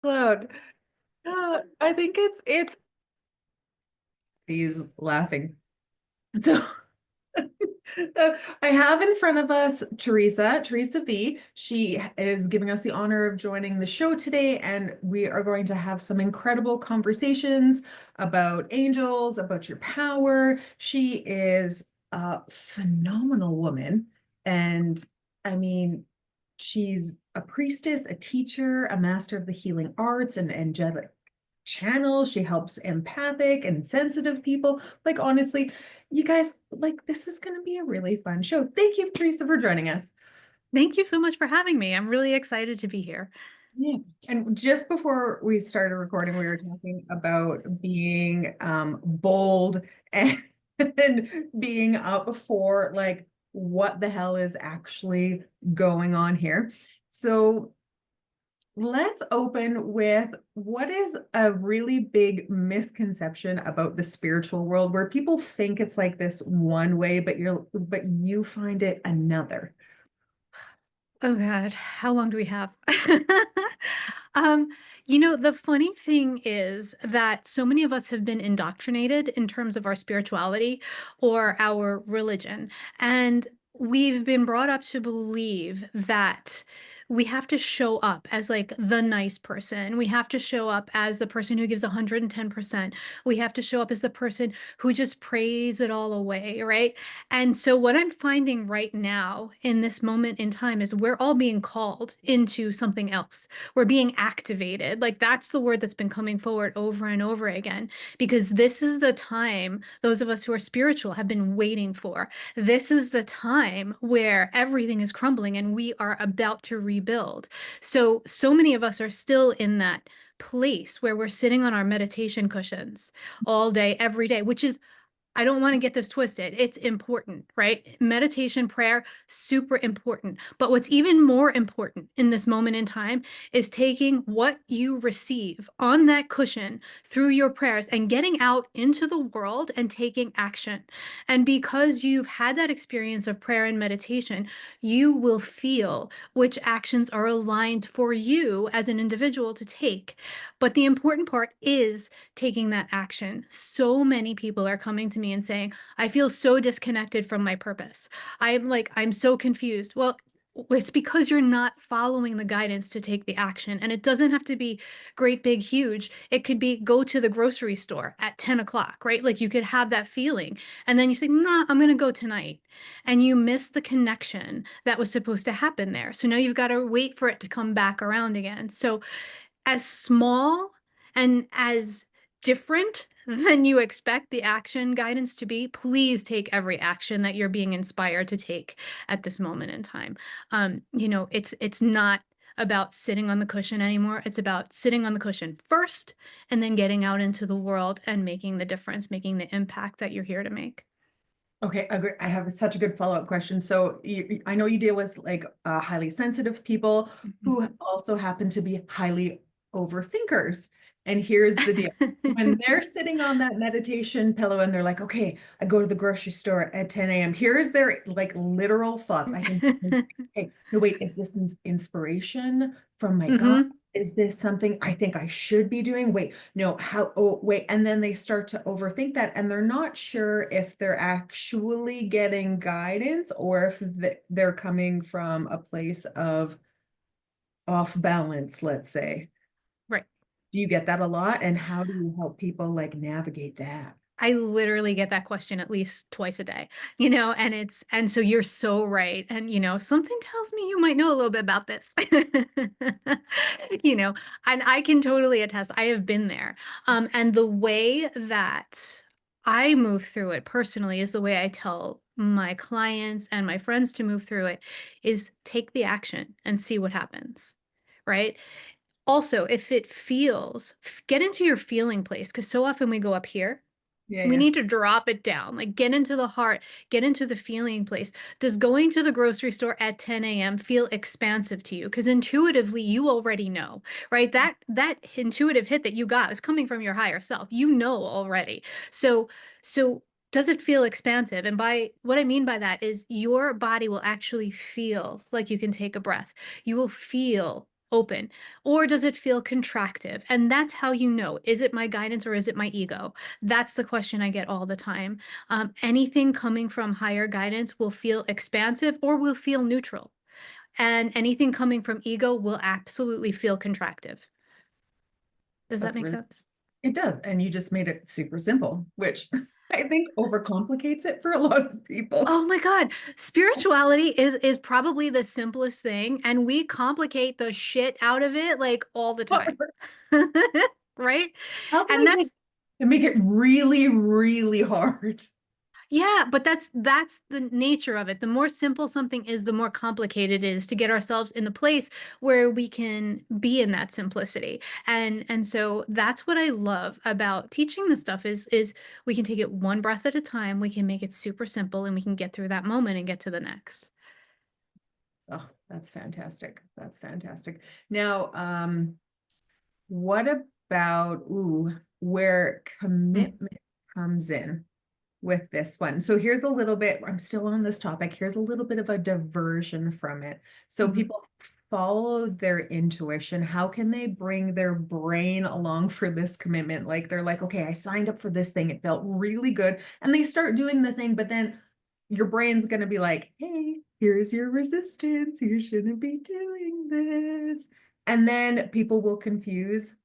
Cloud. I think it's he's laughing. So I have in front of us Teresa V. She is giving us the honor of joining the show today, and we are going to have some incredible conversations about angels, about your power. She is a phenomenal woman, and I mean, she's a priestess, a teacher, a master of the healing arts, and angelic channel. She helps empathic and sensitive people. Like, honestly, you guys, like, this is going to be a really fun show. Thank you, Teresa, for joining us. Thank you so much for having me. I'm really excited to be here. Yeah. And just before we started recording, we were talking about being bold and, and being up for like what the hell is actually going on here. So let's open with what is a really big misconception about the spiritual world where people think it's like this one way, but you find it another. Oh God, how long do we have? Um, the funny thing is that so many of us have been indoctrinated in terms of our spirituality or our religion, and we've been brought up to believe that we have to show up as like the nice person. We have to show up as the person who gives 110%. We have to show up as the person who just prays it all away, right? And so what I'm finding right now in this moment in time is we're all being called into something else. We're being activated. Like that's the word that's been coming forward over and over again, because this is the time those of us who are spiritual have been waiting for. This is the time where everything is crumbling and we are about to rebuild. So many of us are still in that place where we're sitting on our meditation cushions all day, every day, which is I don't want to get this twisted. It's important, right? Meditation, prayer, super important. But what's even more important in this moment in time is taking what you receive on that cushion through your prayers and getting out into the world and taking action. And because you've had that experience of prayer and meditation, you will feel which actions are aligned for you as an individual to take. But the important part is taking that action. So many people are coming to me and saying, I feel so disconnected from my purpose. I'm so confused. Well, it's because you're not following the guidance to take the action. And it doesn't have to be great, big, huge. It could be go to the grocery store at 10 o'clock, right? Like you could have that feeling. And then you say, nah, I'm going to go tonight. And you miss the connection that was supposed to happen there. So now you've got to wait for it to come back around again. So as small and as different than you expect the action guidance to be, please take every action that you're being inspired to take at this moment in time. It's not about sitting on the cushion anymore. It's about sitting on the cushion first and then getting out into the world and making the difference, making the impact that you're here to make. Okay, agree. I have such a good follow-up question. So I know you deal with like highly sensitive people who also happen to be highly overthinkers. And here's the deal. When they're sitting on that meditation pillow and they're like, okay, I go to the grocery store at 10 a.m. Here's their like literal thoughts. I think, hey, no, wait, is this inspiration from my God? hmm Is this something I think I should be doing? Wait, no, how, oh, wait. And then they start to overthink that and they're not sure if they're actually getting guidance or if they're coming from a place of off balance, let's say. Right. Do you get that a lot? And how do you help people like navigate that? I literally get that question at least twice a day, and so you're so right. And, something tells me you might know a little bit about this, you know, and I can totally attest. I have been there. And the way that I move through it personally is the way I tell my clients and my friends to move through it is take the action and see what happens. Right. Also, if it feels, get into your feeling place because so often we go up here. Yeah, We yeah. need to drop it down, like get into the heart, get into the feeling place. Does going to the grocery store at 10 a.m. feel expansive to you? Because intuitively, you already know, right? That intuitive hit that you got is coming from your higher self. You know already. So does it feel expansive? And by what I mean by that is your body will actually feel like you can take a breath. You will feel open, or does it feel contractive? And that's how you know, is it my guidance or is it my ego? That's the question I get all the time. Anything coming from higher guidance will feel expansive or will feel neutral. And anything coming from ego will absolutely feel contractive. Does that That's make really, sense? it does. And you just made it super simple, which I think overcomplicates it for a lot of people. Oh my God. Spirituality is probably the simplest thing, and we complicate the shit out of it like all the time. Right? How can And we make it really, really hard? yeah, but that's the nature of it. The more simple something is, the more complicated it is to get ourselves in the place where we can be in that simplicity. And so that's what I love about teaching this stuff is we can take it one breath at a time, we can make it super simple, and we can get through that moment and get to the next. Oh, that's fantastic. That's fantastic. Now, what about where Mm, commitment comes in with this one? So here's a little bit, I'm still on this topic. Here's a little bit of a diversion from it. So mhm. people follow their intuition. How can they bring their brain along for this commitment? Like they're like, okay, I signed up for this thing. It felt really good. And they start doing the thing, but then your brain's going to be like, hey, here's your resistance. You shouldn't be doing this. And then people will confuse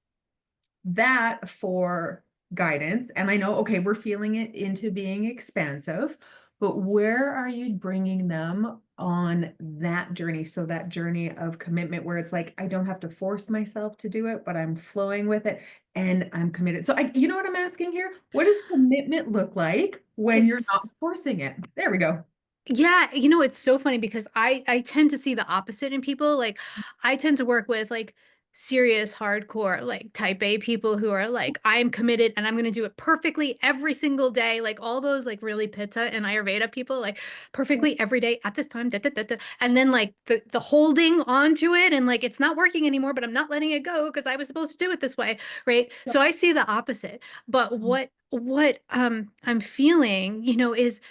that for guidance. And I know, okay, we're feeling it into being expansive, but where are you bringing them on that journey? So that journey of commitment where it's like, I don't have to force myself to do it, but I'm flowing with it and I'm committed. So you know what I'm asking here? What does commitment look like when you're not It's forcing it? There we go. Yeah, it's so funny because I tend to see the opposite in people. Like I tend to work with like serious hardcore like type A people who are like I'm committed and I'm going to do it perfectly every single day, like all those like really Pitta and Ayurveda people like perfectly every day at this time da, da, da, da. And then like the holding on to it and like it's not working anymore, but I'm not letting it go because I was supposed to do it this way, right? So I see the opposite. But what I'm feeling, is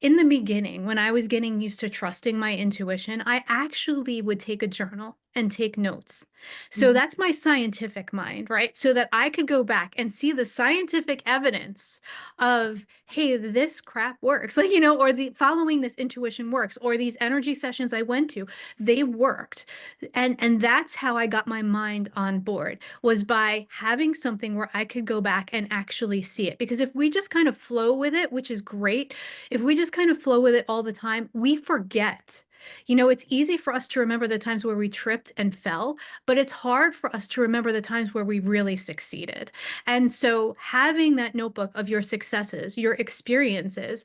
in the beginning, when I was getting used to trusting my intuition, I actually would take a journal and take notes. So Mhm. that's my scientific mind, right? So that I could go back and see the scientific evidence of, hey, this crap works, like, or the following this intuition works, or these energy sessions I went to, they worked. And that's how I got my mind on board, was by having something where I could go back and actually see it. Because if we just kind of flow with it, which is great, if we just kind of flow with it all the time, we forget. It's easy for us to remember the times where we tripped and fell, but it's hard for us to remember the times where we really succeeded. And so having that notebook of your successes, your experiences,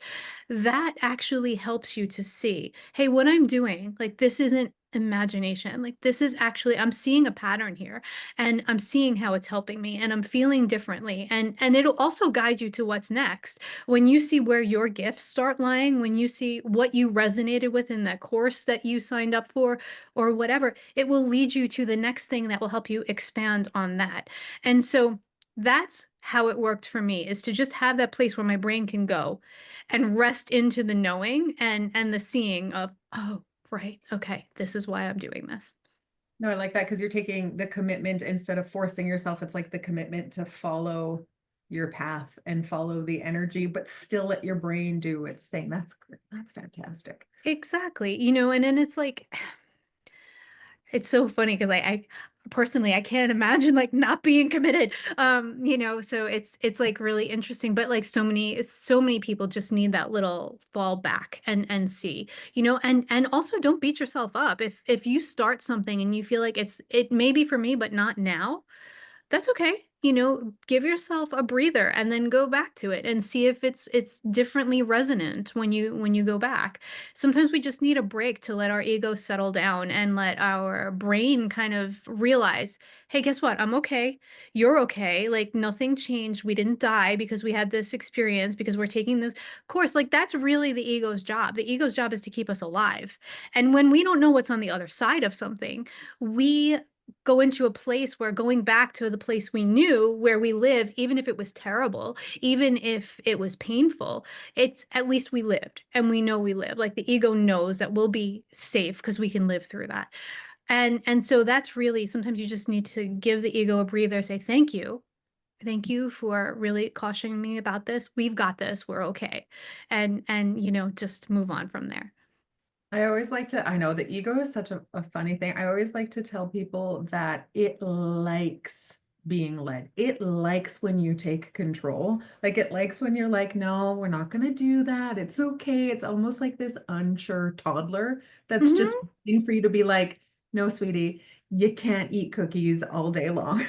that actually helps you to see, hey, what I'm doing, like this isn't imagination. Like this is actually, I'm seeing a pattern here and I'm seeing how it's helping me and I'm feeling differently. And it'll also guide you to what's next. When you see where your gifts start lying, when you see what you resonated with in that course that you signed up for or whatever, it will lead you to the next thing that will help you expand on that. And so that's how it worked for me, is to just have that place where my brain can go and rest into the knowing and the seeing of, oh, right, okay, this is why I'm doing this. No, I like that because you're taking the commitment instead of forcing yourself. It's like the commitment to follow your path and follow the energy, but still let your brain do its thing. That's great. That's fantastic. Exactly. And then it's like, it's so funny because I personally I can't imagine like not being committed. So it's like really interesting, but like so many people just need that little fall back and see, and also don't beat yourself up if you start something and you feel like it may be for me, but not now. That's okay. Give yourself a breather and then go back to it and see if it's differently resonant when you go back. Sometimes we just need a break to let our ego settle down and let our brain kind of realize, hey, guess what? I'm okay. You're okay. Like nothing changed. We didn't die because we had this experience, because we're taking this course. Like that's really the ego's job. The ego's job is to keep us alive. And when we don't know what's on the other side of something, we go into a place where going back to the place we knew where we lived, even if it was terrible, even if it was painful, it's at least we lived and we know we live. Like the ego knows that we'll be safe because we can live through that. And so that's really, sometimes you just need to give the ego a breather, say, thank you. Thank you for really cautioning me about this. We've got this. We're okay. And just move on from there. I always like to, I know the ego is such a funny thing. I always like to tell people that it likes being led. It likes when you take control. Like it likes when you're like, no, we're not going to do that. It's okay. It's almost like this unsure toddler that's just Mhm. waiting for you to be like, no, sweetie, you can't eat cookies all day long.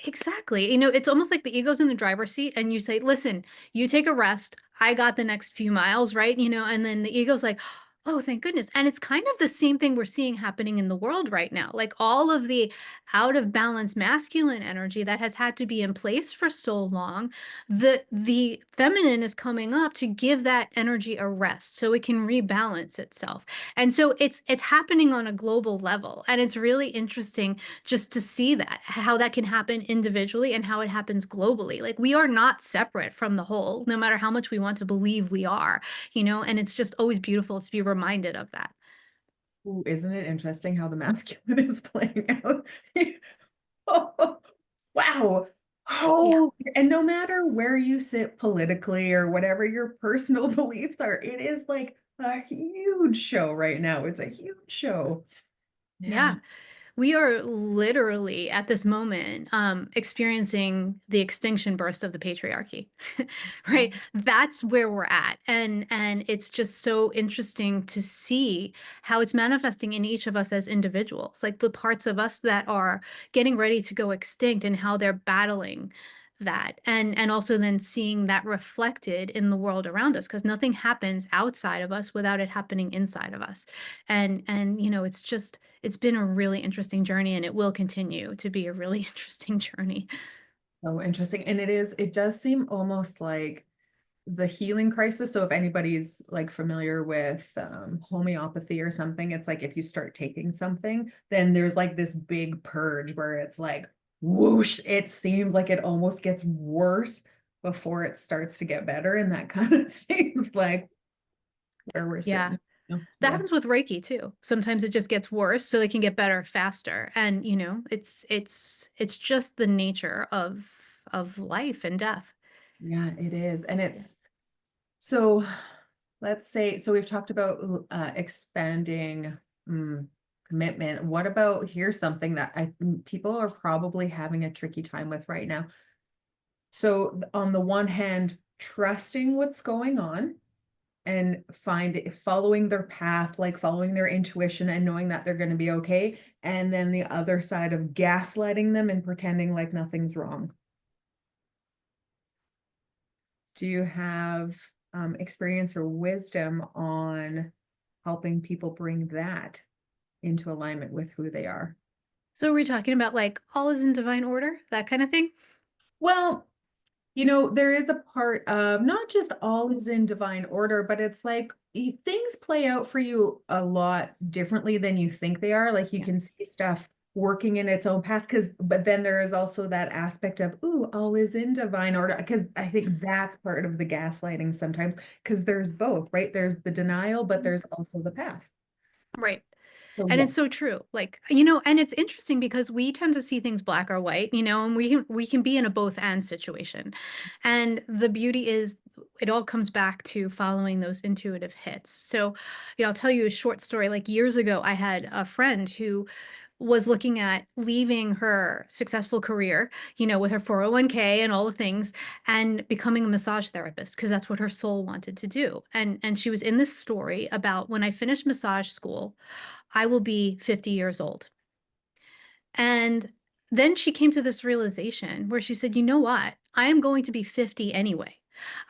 Exactly. It's almost like the ego's in the driver's seat and you say, listen, you take a rest. I got the next few miles, right? And then the ego's like, oh, thank goodness. And it's kind of the same thing we're seeing happening in the world right now. Like all of the out of balance masculine energy that has had to be in place for so long, the feminine is coming up to give that energy a rest so it can rebalance itself. And so it's happening on a global level. And it's really interesting just to see that, how that can happen individually and how it happens globally. Like we are not separate from the whole, no matter how much we want to believe we are, and it's just always beautiful to be reminded of that. Ooh, isn't it interesting how the masculine is playing out? Oh, wow. Yeah. Oh, and no matter where you sit politically or whatever your personal beliefs are, it is like a huge show right now. It's a huge show. Yeah. Yeah. We are literally at this moment experiencing the extinction burst of the patriarchy, right? That's where we're at, and it's just so interesting to see how it's manifesting in each of us as individuals, like the parts of us that are getting ready to go extinct and how they're battling that, and also then seeing that reflected in the world around us, because nothing happens outside of us without it happening inside of us, and it's been a really interesting journey, and it will continue to be a really interesting journey. So interesting. And it does seem almost like the healing crisis. So if anybody's like familiar with homeopathy or something, it's like if you start taking something, then there's like this big purge where it's like whoosh, it seems like it almost gets worse before it starts to get better. And that kind of seems like where we're Yeah. sitting. That Yeah. happens with Reiki too. Sometimes it just gets worse so it can get better faster. And it's just the nature of life and death. Yeah, it is. And Yeah. it's so let's say, so we've talked about expanding commitment. What about here's something that people are probably having a tricky time with right now. So on the one hand, trusting what's going on and following their path, like following their intuition and knowing that they're going to be okay. And then the other side of gaslighting them and pretending like nothing's wrong. Do you have experience or wisdom on helping people bring that into alignment with who they are? So we're talking about like all is in divine order, that kind of thing. Well, there is a part of not just all is in divine order, but it's like things play out for you a lot differently than you think they are. Like you Yeah. can see stuff working in its own path but then there is also that aspect of, ooh, all is in divine order. Because I think that's part of the gaslighting sometimes, because there's both, right? There's the denial, but there's also the path. Right. So And it's yes. so true. Like, and it's interesting because we tend to see things black or white, and we can be in a both and situation. And the beauty is it all comes back to following those intuitive hits. So, I'll tell you a short story. Like years ago, I had a friend who was looking at leaving her successful career, with her 401k and all the things, and becoming a massage therapist because that's what her soul wanted to do. And she was in this story about when I finished massage school, I will be 50 years old. And then she came to this realization where she said, you know what? I am going to be 50 anyway.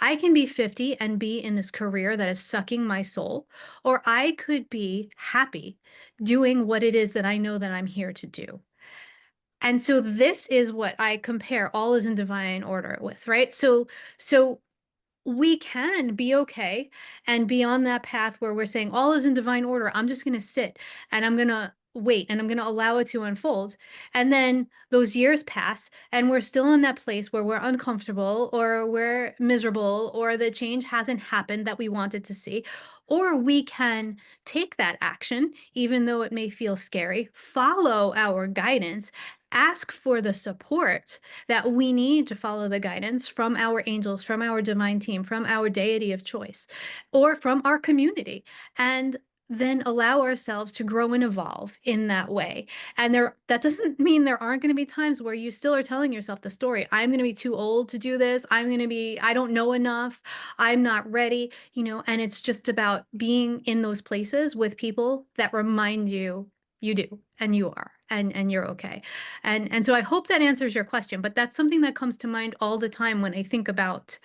I can be 50 and be in this career that is sucking my soul, or I could be happy doing what it is that I know that I'm here to do. And so this is what I compare all is in divine order with, right? So we can be okay and be on that path where we're saying all is in divine order. I'm just going to sit and I'm going to wait and I'm going to allow it to unfold. And then those years pass and we're still in that place where we're uncomfortable or we're miserable or the change hasn't happened that we wanted to see. Or we can take that action, even though it may feel scary, follow our guidance, ask for the support that we need to follow the guidance from our angels, from our divine team, from our deity of choice, or from our community. And then allow ourselves to grow and evolve in that way. And that doesn't mean there aren't going to be times where you still are telling yourself the story. I'm going to be too old to do this. I don't know enough. I'm not ready, and it's just about being in those places with people that remind you you do and you are and you're okay. And so I hope that answers your question, but that's something that comes to mind all the time when I think about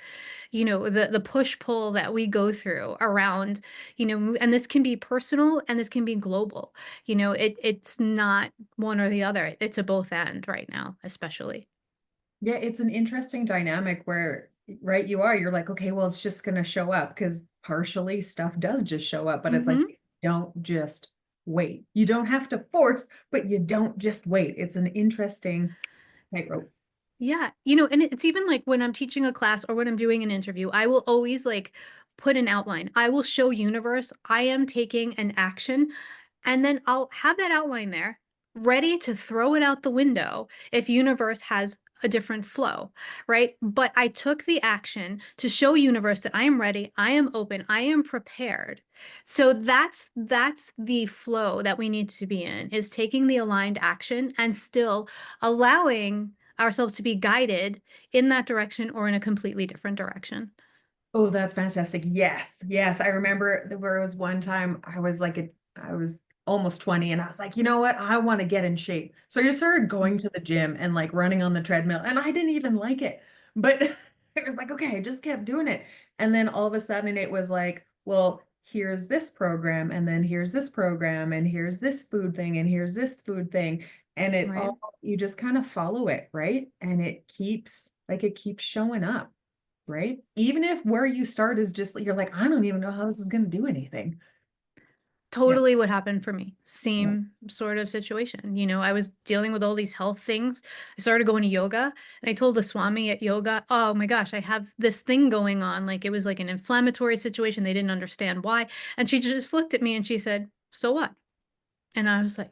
the push pull that we go through around, and this can be personal and this can be global. It's not one or the other. It's a both end right now, especially. Yeah, it's an interesting dynamic where, right, you're like, okay, well, it's just going to show up because partially stuff does just show up, but it's like, Hmm. don't just wait. You don't have to force, but you don't just wait. It's an interesting tightrope. Yeah, and it's even like when I'm teaching a class or when I'm doing an interview, I will always like put an outline. I will show universe I am taking an action, and then I'll have that outline there ready to throw it out the window if universe has a different flow, right? But I took the action to show universe that I am ready, I am open, I am prepared. So that's the flow that we need to be in, is taking the aligned action and still allowing ourselves to be guided in that direction or in a completely different direction. Oh, that's fantastic. Yes. Yes. I remember there was one time I was almost 20 and I was like, you know what? I want to get in shape. So I just started going to the gym and like running on the treadmill and I didn't even like it. But it was like, okay, I just kept doing it. And then all of a sudden it was like, well, here's this program and then here's this program and here's this food thing and here's this food thing. And it Right. all, you just kind of follow it, right? And it keeps showing up, right? Even if where you start is just you're like, I don't even know how this is going to do anything. Yeah. Totally what happened for me. Yeah. Same sort of situation. I was dealing with all these health things. I started going to yoga and I told the Swami at yoga, oh my gosh, I have this thing going on. Like it was like an inflammatory situation. They didn't understand why. And she just looked at me and she said, so what? And I was like,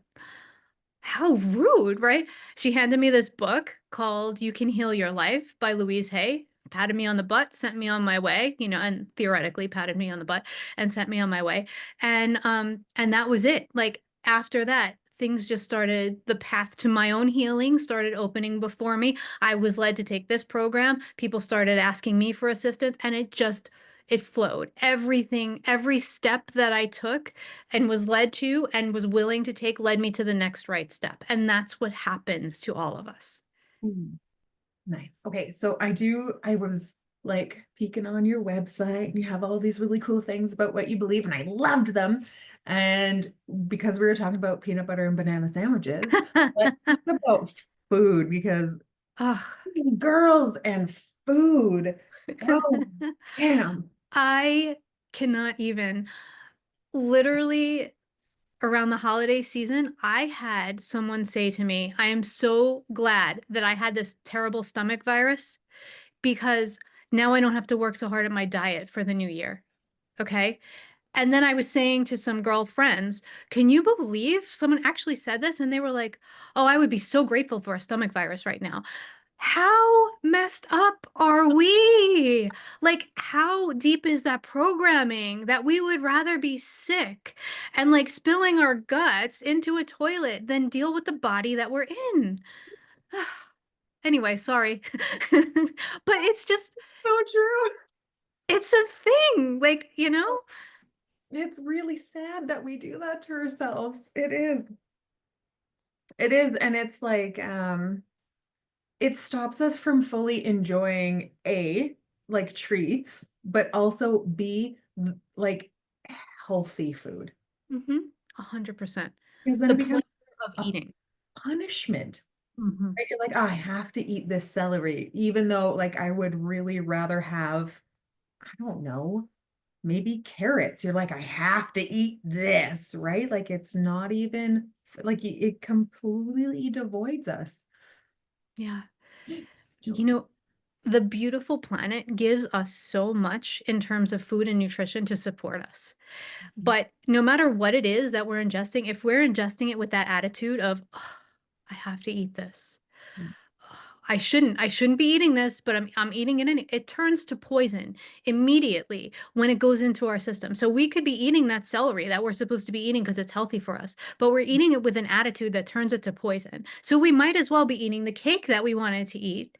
how rude, right? She handed me this book called You Can Heal Your Life by Louise Hay, patted me on the butt, sent me on my way, and theoretically patted me on the butt and sent me on my way. And that was it. Like after that, things just started, the path to my own healing started opening before me. I was led to take this program. People started asking me for assistance, and it flowed. Everything, every step that I took and was led to and was willing to take led me to the next right step. And that's what happens to all of us. Mm, nice. Okay, so I was like peeking on your website and you have all these really cool things about what you believe, and I loved them. And because we were talking about peanut butter and banana sandwiches, let's talk about food because Ugh. girls and food. Oh, damn. I cannot even, literally around the holiday season, I had someone say to me, I am so glad that I had this terrible stomach virus because now I don't have to work so hard at my diet for the new year. Okay. And then I was saying to some girlfriends, can you believe someone actually said this? And they were like, oh, I would be so grateful for a stomach virus right now. How messed up are we? Like, how deep is that programming that we would rather be sick and like spilling our guts into a toilet than deal with the body that we're in? Anyway, sorry. But So true. it's a thing. Like, It's really sad that we do that to ourselves. It is. It is. And it's like, it stops us from fully enjoying like treats, but also like healthy food. mm-hmm, 100%. Because then The it becomes pleasure of a eating. punishment. Hmm. Right? You're like, "Oh, I have to eat this celery, even though like I would really rather have, I don't know, maybe carrots. You're like, I have to eat this, right? Like it's not even. like it completely devoids us. Yeah. It's You so know, the beautiful planet gives us so much in terms of food and nutrition to support us. But no matter what it is that we're ingesting, if we're ingesting it with that attitude of, "Ugh, I have to eat this. Ugh, I shouldn't be eating this, but I'm eating it it turns to poison immediately when it goes into our system. So we could be eating that celery that we're supposed to be eating because it's healthy for us, but we're eating it with an attitude that turns it to poison. So we might as well be eating the cake that we wanted to eat,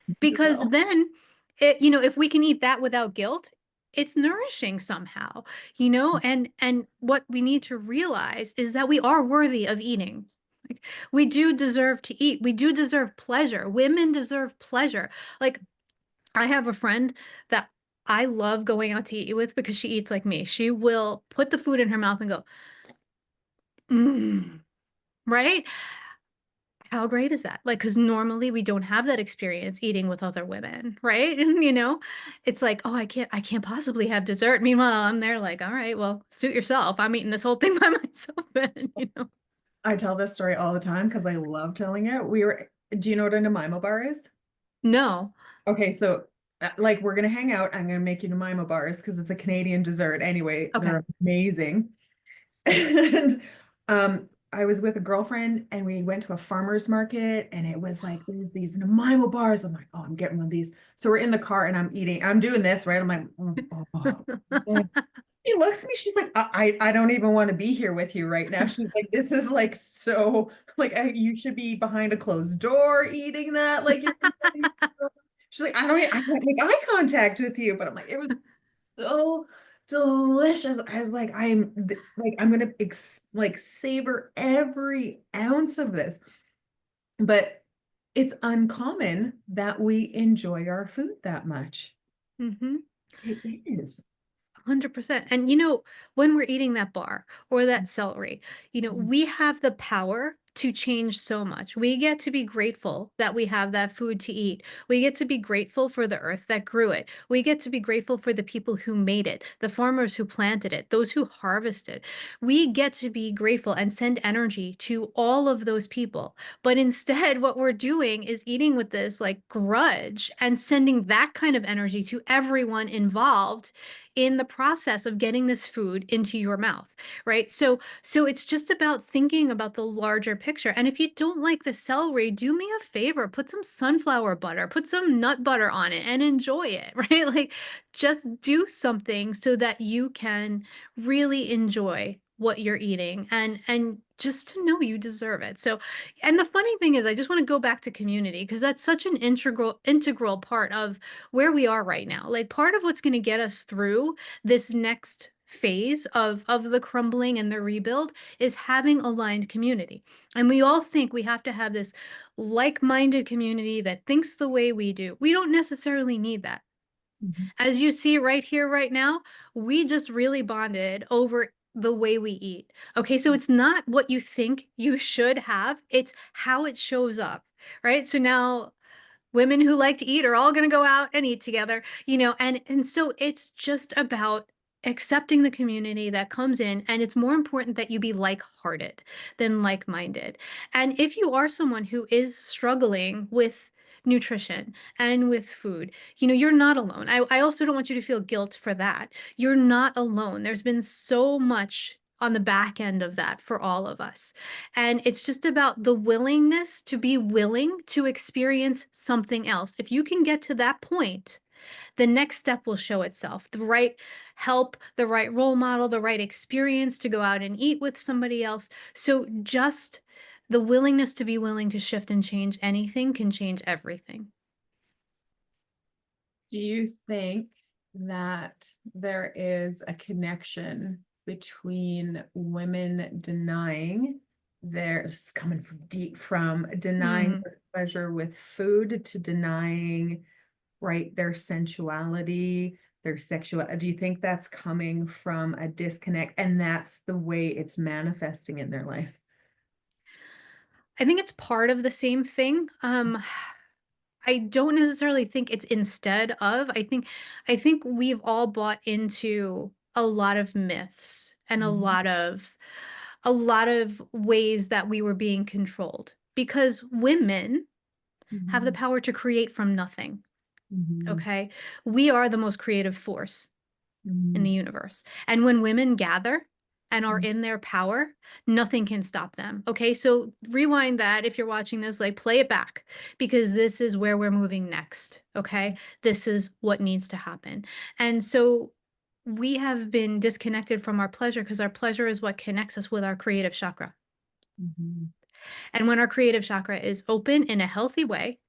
as because well. then if we can eat that without guilt, it's nourishing somehow, and what we need to realize is that we are worthy of eating. Like, we do deserve to eat. We do deserve pleasure. Women deserve pleasure. Like, I have a friend that I love going out to eat with because she eats like me. She will put the food in her mouth and go, mm, right? How great is that? Like, because normally we don't have that experience eating with other women, right? And it's like, oh, I can't possibly have dessert. Meanwhile, I'm there like, all right, well, suit yourself. I'm eating this whole thing by myself then. I tell this story all the time because I love telling it. Do you know what a Nanaimo bar is? No. Okay, so like we're gonna hang out. I'm gonna make you Nanaimo bars because it's a Canadian dessert. Anyway, Okay. they're amazing. And I was with a girlfriend and we went to a farmer's market and it was like there's these Nanaimo bars. I'm like, oh, I'm getting one of these. So we're in the car and I'm doing this, right? I'm like, oh. She looks at me, she's like, I don't even want to be here with you right now. She's like, this is like so like you should be behind a closed door eating that. Like you're she's like, I can't make eye contact with you. But I'm like, it was so delicious. I was like, like I'm gonna like savor every ounce of this. But it's uncommon that we enjoy our food that much. Hmm. It is. 100%. And when we're eating that bar or that celery, we have the power to change so much. We get to be grateful that we have that food to eat. We get to be grateful for the earth that grew it. We get to be grateful for the people who made it, the farmers who planted it, those who harvested. We get to be grateful and send energy to all of those people. But instead, what we're doing is eating with this like grudge and sending that kind of energy to everyone involved in the process of getting this food into your mouth, right? So it's just about thinking about the larger picture. And if you don't like the celery, do me a favor, put some sunflower butter, put some nut butter on it and enjoy it, right? Like, just do something so that you can really enjoy what you're eating, and just to know you deserve it. So, and the funny thing is, I just want to go back to community because that's such an integral part of where we are right now. Like, part of what's going to get us through this next phase of the crumbling and the rebuild is having aligned community. And we all think we have to have this like-minded community that thinks the way we do. We don't necessarily need that. Mhm. As you see right here, right now, we just really bonded over the way we eat. Okay, so it's not what you think you should have, it's how it shows up, right? So now women who like to eat are all going to go out and eat together, and so it's just about accepting the community that comes in, and it's more important that you be like-hearted than like-minded. And if you are someone who is struggling with nutrition and with food, you're not alone. I also don't want you to feel guilt for that. You're not alone. There's been so much on the back end of that for all of us. And it's just about the willingness to be willing to experience something else. If you can get to that point, the next step will show itself. The right help, the right role model, the right experience to go out and eat with somebody else. So just the willingness to be willing to shift and change anything can change everything. Do you think that there is a connection between women denying there's coming from deep from denying Mm. their pleasure with food to denying, right, their sensuality, their sexual, do you think that's coming from a disconnect and that's the way it's manifesting in their life? I think it's part of the same thing. I don't necessarily think it's instead of. I think we've all bought into a lot of myths and a Mhm. lot of a lot of ways that we were being controlled, because women have the Mhm. power to create from nothing. Mhm. Okay. We are the most creative force in the Mhm. universe. And when women gather and are Mhm. in their power, nothing can stop them. Okay. So rewind that if you're watching this, like play it back, because this is where we're moving next. Okay. This is what needs to happen. And so we have been disconnected from our pleasure, because our pleasure is what connects us with our creative chakra. Mhm. And when our creative chakra is open in a healthy way,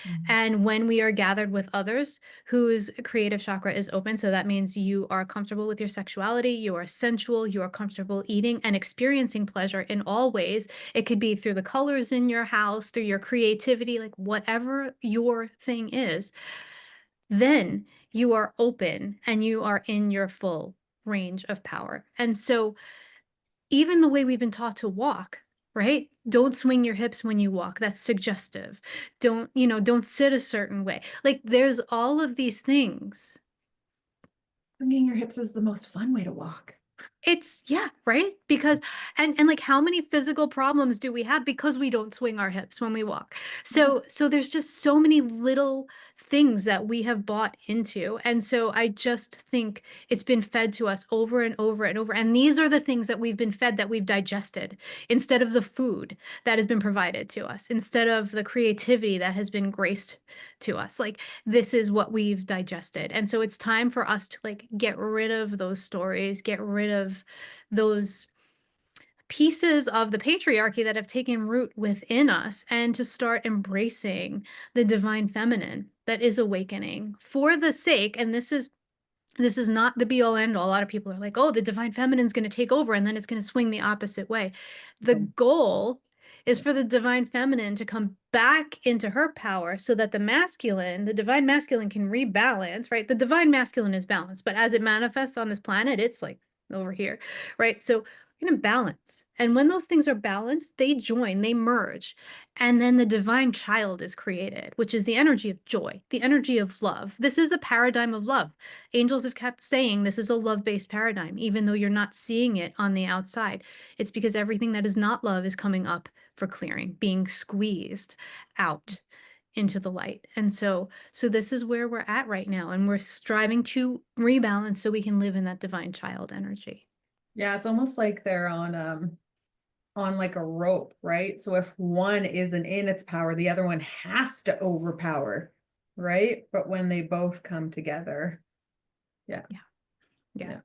Mhm. and when we are gathered with others whose creative chakra is open, so that means you are comfortable with your sexuality, you are sensual, you are comfortable eating and experiencing pleasure in all ways. It could be through the colors in your house, through your creativity, like whatever your thing is, then you are open and you are in your full range of power. And so even the way we've been taught to walk, right? Don't swing your hips when you walk. That's suggestive. Don't sit a certain way. Like there's all of these things. Swinging your hips is the most fun way to walk. It's yeah, right? Because and like how many physical problems do we have because we don't swing our hips when we walk? So there's just so many little things that we have bought into. And so I just think it's been fed to us over and over and over. And these are the things that we've been fed, that we've digested, instead of the food that has been provided to us, instead of the creativity that has been graced to us. Like this is what we've digested. And so it's time for us to like get rid of those stories, get rid of those pieces of the patriarchy that have taken root within us, and to start embracing the divine feminine that is awakening for the sake, and this is not the be all end all. A lot of people are like, oh, the divine feminine is going to take over and then it's going to swing the opposite way. The Oh, goal is for the divine feminine to come back into her power, so that the divine masculine can rebalance, right? The divine masculine is balanced, but as it manifests on this planet, it's like over here, right? So we're going to balance. And when those things are balanced, they join, they merge. And then the divine child is created, which is the energy of joy, the energy of love. This is the paradigm of love. Angels have kept saying this is a love-based paradigm, even though you're not seeing it on the outside. It's because everything that is not love is coming up for clearing, being squeezed out into the light. And so this is where we're at right now, and we're striving to rebalance so we can live in that divine child energy. yeah, it's almost like they're on like a rope, right? So if one isn't in its power, the other one has to overpower, right? But when they both come together, yeah, Yeah. Yeah. yeah.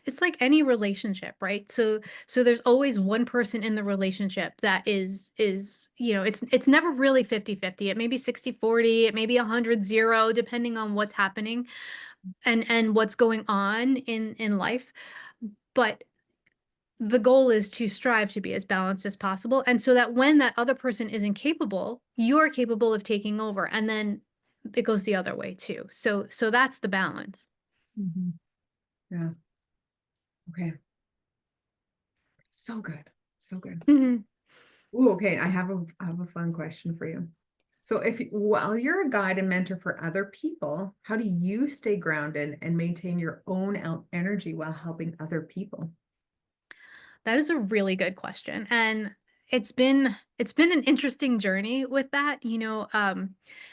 It's like any relationship, right? So there's always one person in the relationship that is, it's never really 50-50. It may be 60-40, it may be 100-0, depending on what's happening and what's going on in life. But the goal is to strive to be as balanced as possible. And so that when that other person isn't capable, you're capable of taking over. And then it goes the other way too. So that's the balance. Mhm. Yeah. Okay. So good. So good. Mhm. Ooh, okay. I have a fun question for you. So while you're a guide and mentor for other people, how do you stay grounded and maintain your own energy while helping other people? That is a really good question. And it's been an interesting journey with that,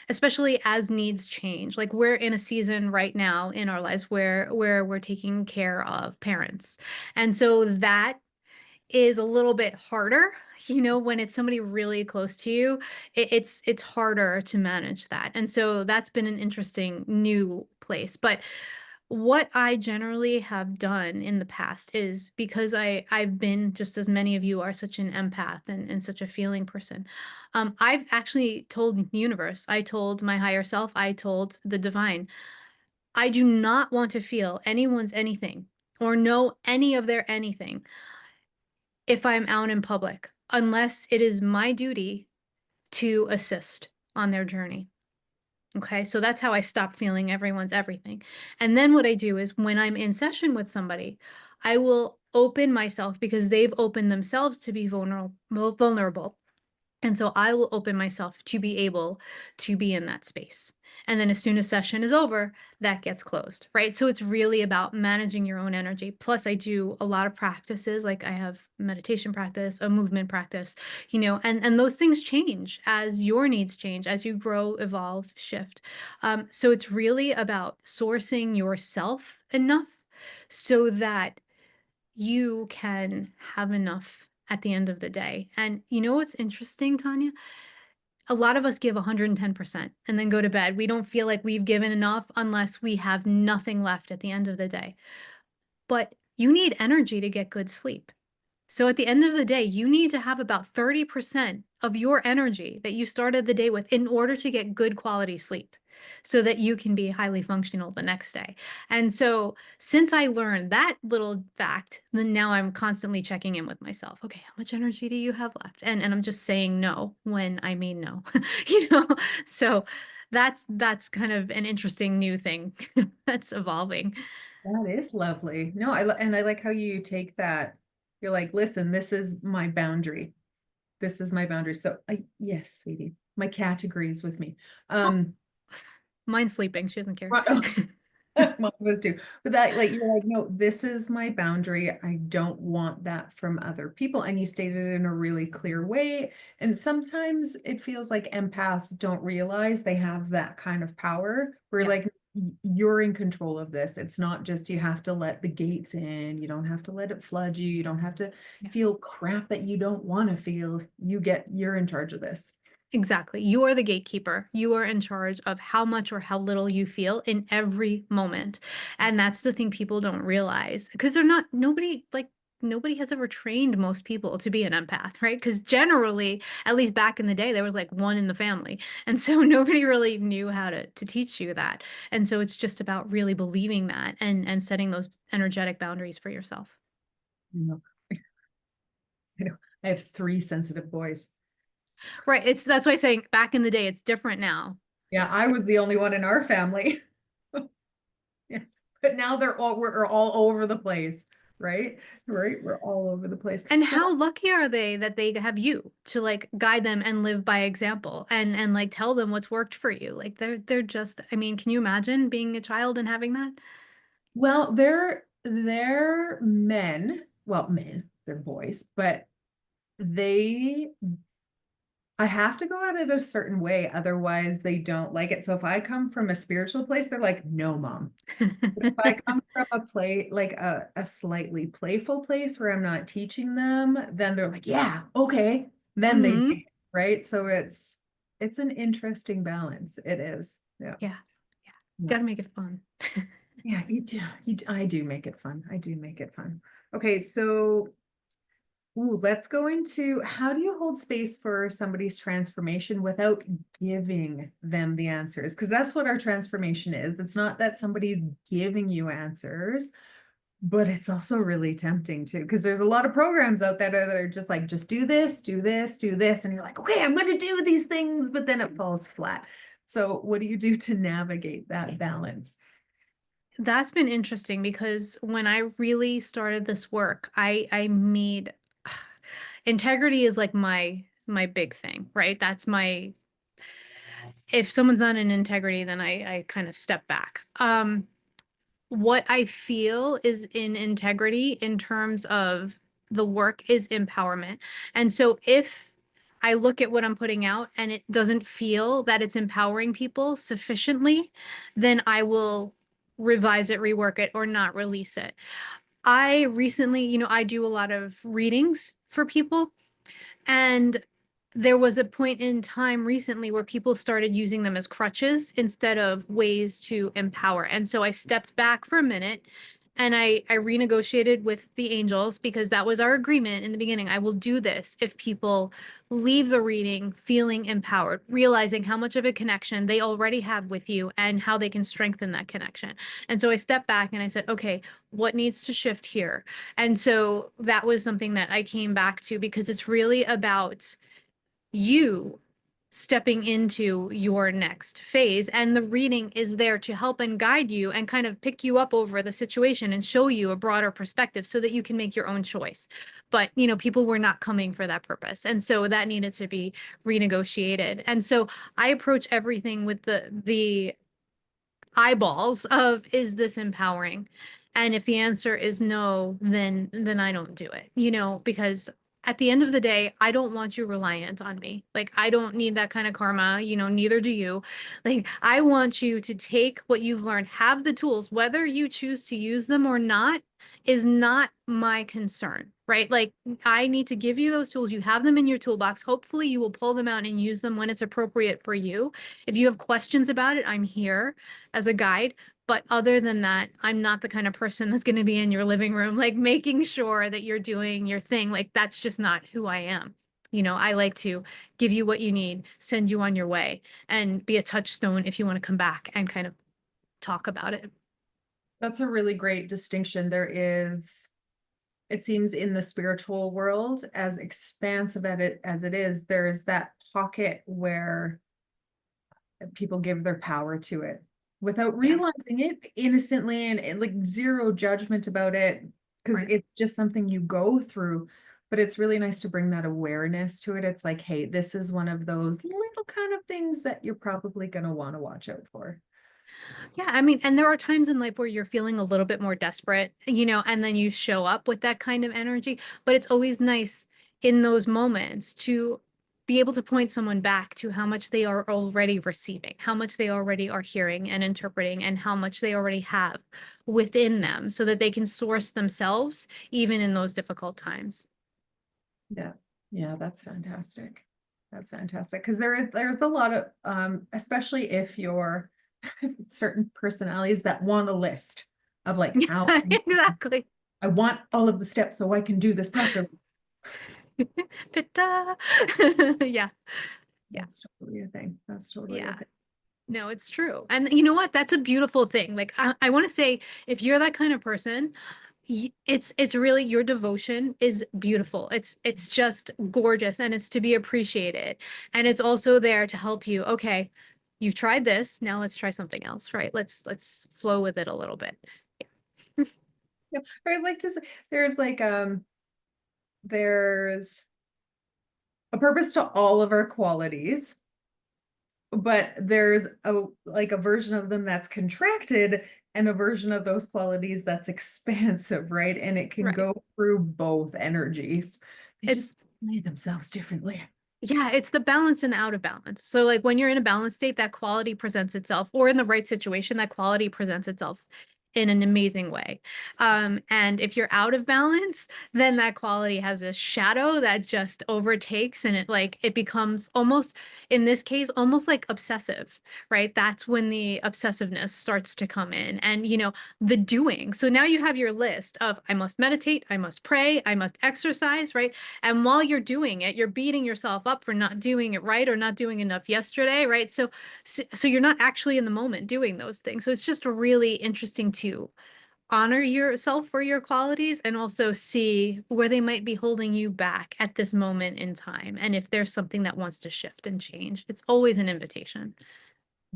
especially as needs change. Like we're in a season right now in our lives where we're taking care of parents. And so that is a little bit harder, when it's somebody really close to you, it's harder to manage that. And so that's been an interesting new place. But what I generally have done in the past is, because I've been, just as many of you are, such an empath and such a feeling person. I've actually told the universe, I told my higher self, I told the divine, I do not want to feel anyone's anything or know any of their anything if I'm out in public, unless it is my duty to assist on their journey. Okay, so that's how I stop feeling everyone's everything. And then what I do is, when I'm in session with somebody, I will open myself, because they've opened themselves to be vulnerable. And so I will open myself to be able to be in that space. And then as soon as session is over, that gets closed, right? So it's really about managing your own energy. Plus, I do a lot of practices, like I have meditation practice, a movement practice, and those things change as your needs change, as you grow, evolve, shift. So it's really about sourcing yourself enough so that you can have enough at the end of the day. And you know what's interesting, Tanya? A lot of us give 110% and then go to bed. We don't feel like we've given enough unless we have nothing left at the end of the day. But you need energy to get good sleep. So at the end of the day, you need to have about 30% of your energy that you started the day with in order to get good quality sleep so that you can be highly functional the next day. And so since I learned that little fact, then now I'm constantly checking in with myself. Okay, how much energy do you have left? And I'm just saying no when I mean no. you know, so that's kind of an interesting new thing that's evolving. That is lovely. No, and I like how you take that. You're like, listen, this is my boundary. This is my boundary. So yes, sweetie, my cat agrees with me. Oh, mine's sleeping. She doesn't care. Mine was too. But that, like, you're like, no, this is my boundary. I don't want that from other people. And you stated it in a really clear way. And sometimes it feels like empaths don't realize they have that kind of power. Where Yeah. like you're in control of this. It's not just you have to let the gates in. You don't have to let it flood you. You don't have to Yeah. feel crap that you don't want to feel. You're in charge of this. Exactly. You are the gatekeeper. You are in charge of how much or how little you feel in every moment. And that's the thing people don't realize because nobody has ever trained most people to be an empath, right? Because generally, at least back in the day, there was like one in the family. And so nobody really knew how to teach you that. And so it's just about really believing that and setting those energetic boundaries for yourself. You know, I have three sensitive boys. Right. That's why I'm saying back in the day, it's different now. Yeah, I was the only one in our family. Yeah. But now we're all over the place, right? Right? We're all over the place. And Well, how lucky are they that they have you to like guide them and live by example and like tell them what's worked for you. Like they're just, I mean, can you imagine being a child and having that? well, they're men. Well, men, they're boys, but they I have to go at it a certain way, otherwise they don't like it. So if I come from a spiritual place, they're like, no, mom. If I come from a play like a slightly playful place where I'm not teaching them, then they're like, yeah, okay. Then they hmm dig it, right? So it's an interesting balance. It is. Yeah. Yeah. Yeah. Yeah. Got to make it fun. Yeah, I do make it fun. I do make it fun. Okay, so let's go into how do you hold space for somebody's transformation without giving them the answers? Because that's what our transformation is. It's not that somebody's giving you answers, but it's also really tempting too, because there's a lot of programs out there that are just like, just do this, do this, do this. And you're like, okay, I'm going to do these things, but then it falls flat. So, what do you do to navigate that balance? That's been interesting because when I really started this work, I made integrity is like my big thing, right? That's my if someone's on an integrity, then I kind of step back. What I feel is in integrity in terms of the work is empowerment. And so if I look at what I'm putting out and it doesn't feel that it's empowering people sufficiently, then I will revise it, rework it, or not release it. I recently, I do a lot of readings for people. And there was a point in time recently where people started using them as crutches instead of ways to empower. And so I stepped back for a minute and I renegotiated with the angels because that was our agreement in the beginning. I will do this if people leave the reading feeling empowered, realizing how much of a connection they already have with you and how they can strengthen that connection. And so I stepped back and I said, okay, what needs to shift here? And so that was something that I came back to because it's really about you stepping into your next phase. And the reading is there to help and guide you and kind of pick you up over the situation and show you a broader perspective so that you can make your own choice. But, people were not coming for that purpose. And so that needed to be renegotiated. And so I approach everything with the eyeballs of, is this empowering? And if the answer is no, then I don't do it, because at the end of the day, I don't want you reliant on me. Like, I don't need that kind of karma, neither do you. Like, I want you to take what you've learned, have the tools, whether you choose to use them or not is not my concern, right? Like, I need to give you those tools. You have them in your toolbox. Hopefully you will pull them out and use them when it's appropriate for you. If you have questions about it, I'm here as a guide. But other than that, I'm not the kind of person that's going to be in your living room, like making sure that you're doing your thing. Like, that's just not who I am. I like to give you what you need, send you on your way, and be a touchstone if you want to come back and kind of talk about it. That's a really great distinction. It seems in the spiritual world, as expansive as it is, there's that pocket where people give their power to it without Yeah. realizing it, innocently, and like zero judgment about it, because Right. it's just something you go through. But it's really nice to bring that awareness to it. It's like, hey, this is one of those little kind of things that you're probably going to want to watch out for. Yeah, I mean, and there are times in life where you're feeling a little bit more desperate, and then you show up with that kind of energy. But it's always nice in those moments to be able to point someone back to how much they are already receiving, how much they already are hearing and interpreting, and how much they already have within them so that they can source themselves even in those difficult times. Yeah. Yeah, that's fantastic. That's fantastic. Because there's a lot of especially if you're certain personalities that want a list of like how Yeah, exactly. I want all of the steps so I can do this properly. Ta-da. Yeah, yeah, That's totally a thing. That's totally a yeah. thing. No, it's true. And you know what? That's a beautiful thing. Like, I want to say, if you're that kind of person, it's really, your devotion is beautiful. It's just gorgeous, and it's to be appreciated. And it's also there to help you. Okay, you've tried this. Now let's try something else, right? Let's flow with it a little bit. Yeah. There's like to say, there's like there's a purpose to all of our qualities, but there's a version of them that's contracted and a version of those qualities that's expansive, right? And it can Right. go through both energies. They It's just play themselves differently. Yeah, it's the balance and the out of balance. So like when you're in a balanced state, that quality presents itself, or in the right situation, that quality presents itself in an amazing way. And if you're out of balance, then that quality has a shadow that just overtakes, and it becomes almost, in this case, almost like obsessive, right? That's when the obsessiveness starts to come in, and the doing. So now you have your list of, I must meditate, I must pray, I must exercise, right? And while you're doing it, you're beating yourself up for not doing it right or not doing enough yesterday, right? So you're not actually in the moment doing those things. So it's just really interesting to honor yourself for your qualities and also see where they might be holding you back at this moment in time. And if there's something that wants to shift and change, it's always an invitation.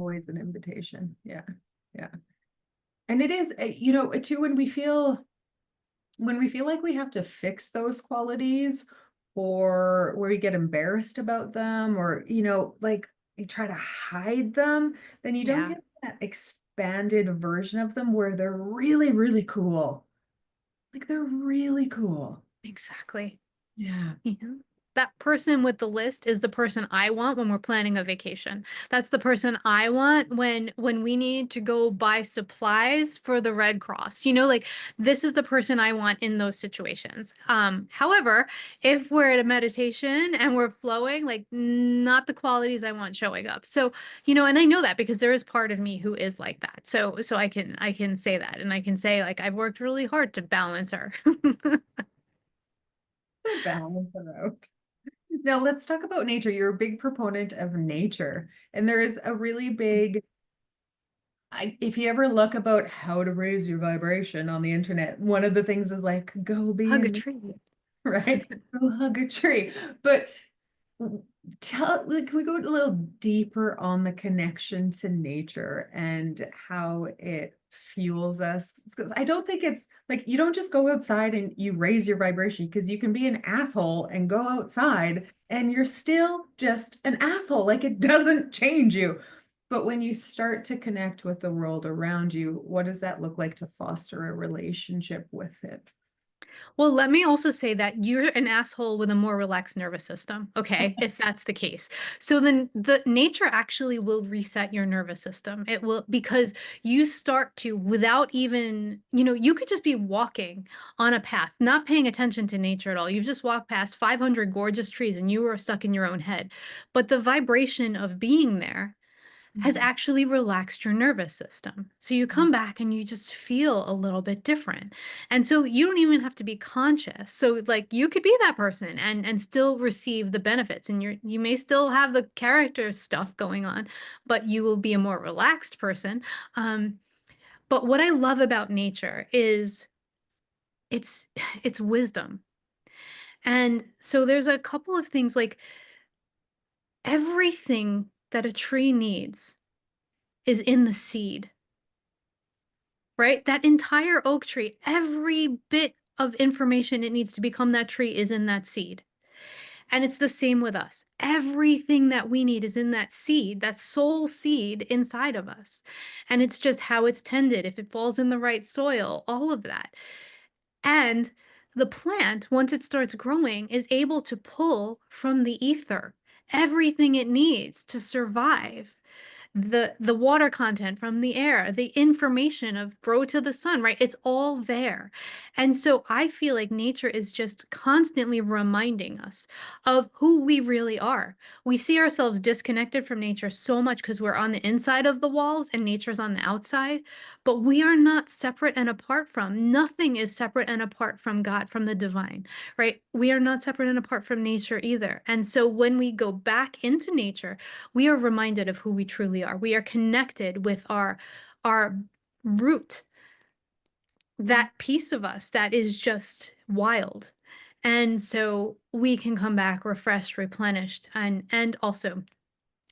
Always an invitation. Yeah. Yeah. And it is, too, when we feel like we have to fix those qualities, or where we get embarrassed about them, or like you try to hide them, then you don't Yeah, get that expanded version of them where they're really, really cool. Like they're really cool. exactly. Yeah. Yeah. That person with the list is the person I want when we're planning a vacation. That's the person I want when we need to go buy supplies for the Red Cross. Like, this is the person I want in those situations. However, if we're at a meditation and we're flowing, like, not the qualities I want showing up. So, and I know that because there is part of me who is like that. So I can say that, and I can say, like, I've worked really hard to balance her. To balance it out. Now let's talk about nature. You're a big proponent of nature, and there is a really big, if you ever look about how to raise your vibration on the internet, one of the things is like, go be Hug a in, tree. right? Go hug a tree. But Like, we go a little deeper on the connection to nature and how it fuels us. Because I don't think it's like you don't just go outside and you raise your vibration, because you can be an asshole and go outside and you're still just an asshole. Like, it doesn't change you. But when you start to connect with the world around you, what does that look like to foster a relationship with it? Well, let me also say that you're an asshole with a more relaxed nervous system, okay? If that's the case. So then the nature actually will reset your nervous system. It will, because you start to, without even, you could just be walking on a path, not paying attention to nature at all. You've just walked past 500 gorgeous trees and you were stuck in your own head. But the vibration of being there has actually relaxed your nervous system. So you come back and you just feel a little bit different. And so you don't even have to be conscious. So like you could be that person and still receive the benefits, and you may still have the character stuff going on, but you will be a more relaxed person. But what I love about nature is it's it's wisdom. And so there's a couple of things, like everything that a tree needs is in the seed. Right? That entire oak tree, every bit of information it needs to become that tree is in that seed. And it's the same with us. Everything that we need is in that seed, that soul seed inside of us. And it's just how it's tended, if it falls in the right soil, all of that. And the plant, once it starts growing, is able to pull from the ether everything it needs to survive, the water content from the air, the information of grow to the sun, right? It's all there. And so I feel like nature is just constantly reminding us of who we really are. We see ourselves disconnected from nature so much because we're on the inside of the walls and nature's on the outside, but we are not separate and apart from. Nothing is separate and apart from God, from the divine, right? We are not separate and apart from nature either. And so when we go back into nature, we are reminded of who we truly are. We are connected with our root, that piece of us that is just wild. And so we can come back refreshed, replenished, and also,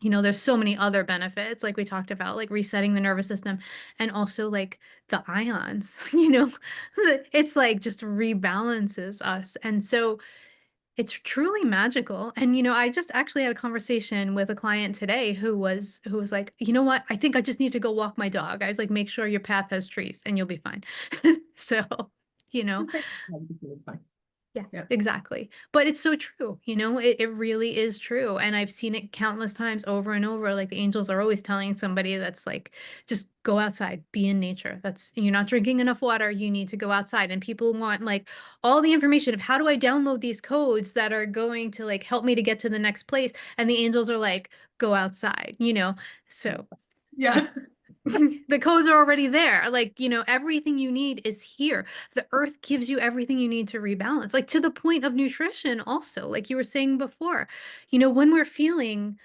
there's so many other benefits, like we talked about, like resetting the nervous system, and also like the ions, it's like just rebalances us. And so it's truly magical. And I just actually had a conversation with a client today who was like, "You know what? I think I just need to go walk my dog." I was like, "Make sure your path has trees and you'll be fine." So, you know, Just say, it's fine. yeah, Yeah. exactly. But it's so true, it really is true. And I've seen it countless times over and over. Like the angels are always telling somebody that's like, just go outside, be in nature. You're not drinking enough water. You need to go outside. And people want like all the information of how do I download these codes that are going to like help me to get to the next place. And the angels are like, go outside. So Yeah. the codes are already there. Like, everything you need is here. The earth gives you everything you need to rebalance, like to the point of nutrition, also, like you were saying before. When we're feeling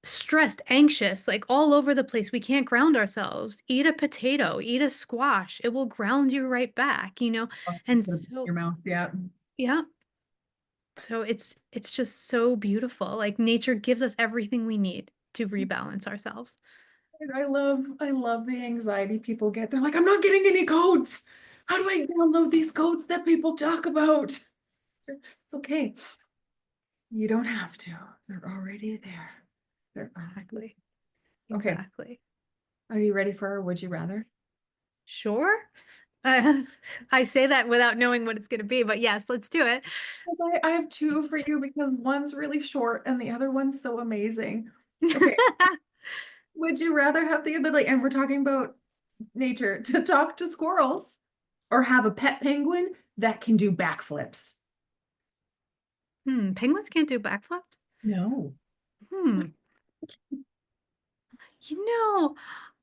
stressed, anxious, like all over the place, we can't ground ourselves. Eat a potato, eat a squash. It will ground you right back. And Put it in so, your mouth. Yeah. yeah. So it's just so beautiful. Like nature gives us everything we need to rebalance ourselves. And I love the anxiety people get. They're like, I'm not getting any codes. How do I download these codes that people talk about? It's okay. You don't have to. They're already there. They're already. Exactly. Okay. Exactly. Are you ready for our would you rather? Sure. Uh, I say that without knowing what it's going to be, but yes, let's do it. I have two for you because one's really short and the other one's so amazing. Okay. Would you rather have the ability, and we're talking about nature, to talk to squirrels, or have a pet penguin that can do backflips? Penguins can't do backflips? No. Hmm. You know,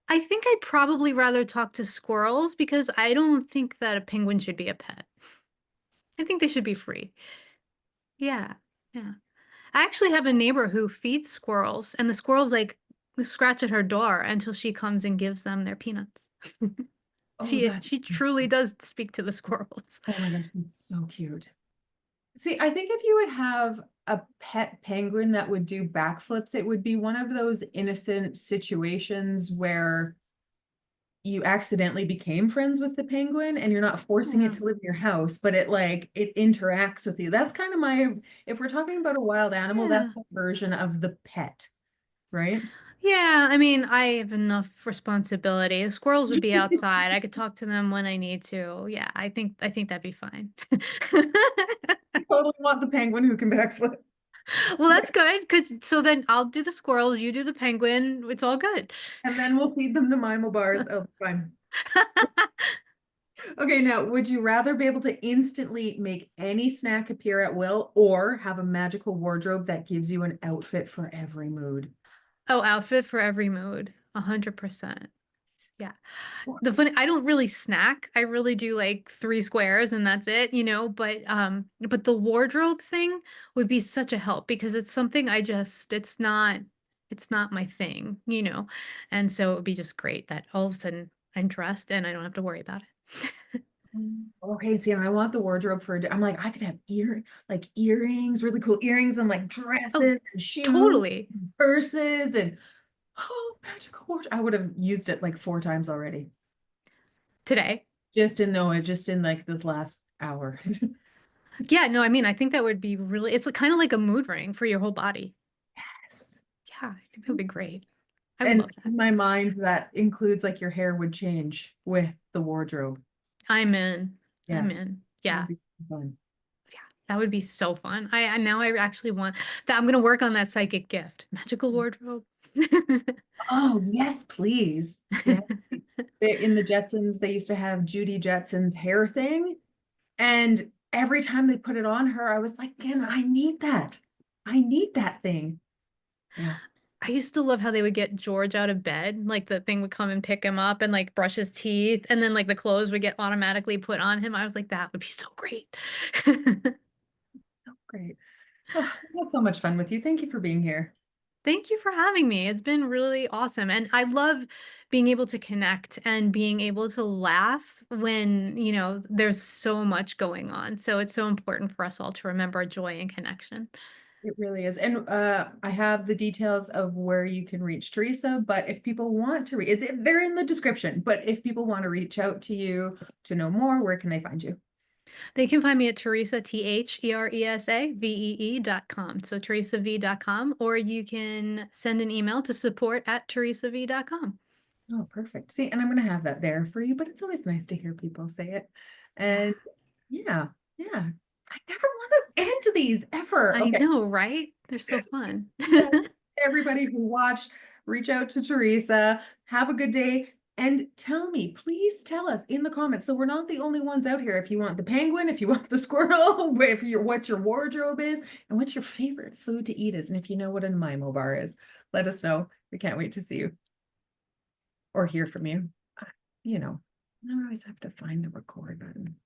I think I'd probably rather talk to squirrels because I don't think that a penguin should be a pet. I think they should be free. Yeah. Yeah. I actually have a neighbor who feeds squirrels, and the squirrels like scratch at her door until she comes and gives them their peanuts. Oh, She truly does speak to the squirrels. oh my gosh, that's so cute. See, I think if you would have a pet penguin that would do backflips, it would be one of those innocent situations where you accidentally became friends with the penguin and you're not forcing it Yeah. to live in your house, but it interacts with you. That's kind of my, if we're talking about a wild animal, that's Yeah. the version of the pet, right? Yeah, I mean, I have enough responsibility. The squirrels would be outside. I could talk to them when I need to. Yeah, I think that'd be fine. I totally want the penguin who can backflip. Well, that's good because so then I'll do the squirrels, you do the penguin. It's all good. And then we'll feed them to Mimo bars. Oh, fine. Okay, now, would you rather be able to instantly make any snack appear at will or have a magical wardrobe that gives you an outfit for every mood? Oh, outfit for every mood. 100%. Yeah. I don't really snack. I really do like 3 squares and that's it, but the wardrobe thing would be such a help because it's something it's not my thing, you know. And so it would be just great that all of a sudden I'm dressed and I don't have to worry about it. Okay, see, and I want the wardrobe for I'm like, I could have earrings, really cool earrings, and like Oh, dresses and shoes, totally. and purses, and oh, magical wardrobe. I would have used it like 4 times already. Today. Just in like this last hour. Yeah, no, I mean, I think that would be really it's kind of like a mood ring for your whole body. Yes. Yeah, I think that would be great. I would And love that. in my mind, that includes like your hair would change with the wardrobe. I'm in. Yeah, I'm in. that Yeah. would be fun. Yeah, that would be so fun. I now I actually want that. I'm gonna work on that psychic gift. Magical wardrobe. Oh, yes, please. Yeah. In the Jetsons, they used to have Judy Jetson's hair thing. And every time they put it on her, I was like, man, I need that. I need that thing. Yeah. I used to love how they would get George out of bed. Like the thing would come and pick him up and like brush his teeth, and then like the clothes would get automatically put on him. I was like, that would be so great. Oh, great. Oh, I had so much fun with you. Thank you for being here. Thank you for having me. It's been really awesome. And I love being able to connect and being able to laugh when, there's so much going on. So it's so important for us all to remember joy and connection. It really is. And I have the details of where you can reach Theresa, but if people want to read, they're in the description. But if people want to reach out to you to know more, where can they find you? They can find me at Teresa, TheresaVee.com. So teresav.com, or you can send an email to support@teresav.com. Oh, perfect. See, and I'm going to have that there for you, but it's always nice to hear people say it. Yeah, And yeah, yeah. I never want to end these ever. I Okay. know, right? They're so fun. Yes. Everybody who watched, reach out to Theresa. Have a good day. And tell me, please tell us in the comments. So we're not the only ones out here. If you want the penguin, if you want the squirrel, if you're what your wardrobe is, and what your favorite food to eat is, and if you know what a Mimo bar is, let us know. We can't wait to see you or hear from you. You know, I always have to find the record button.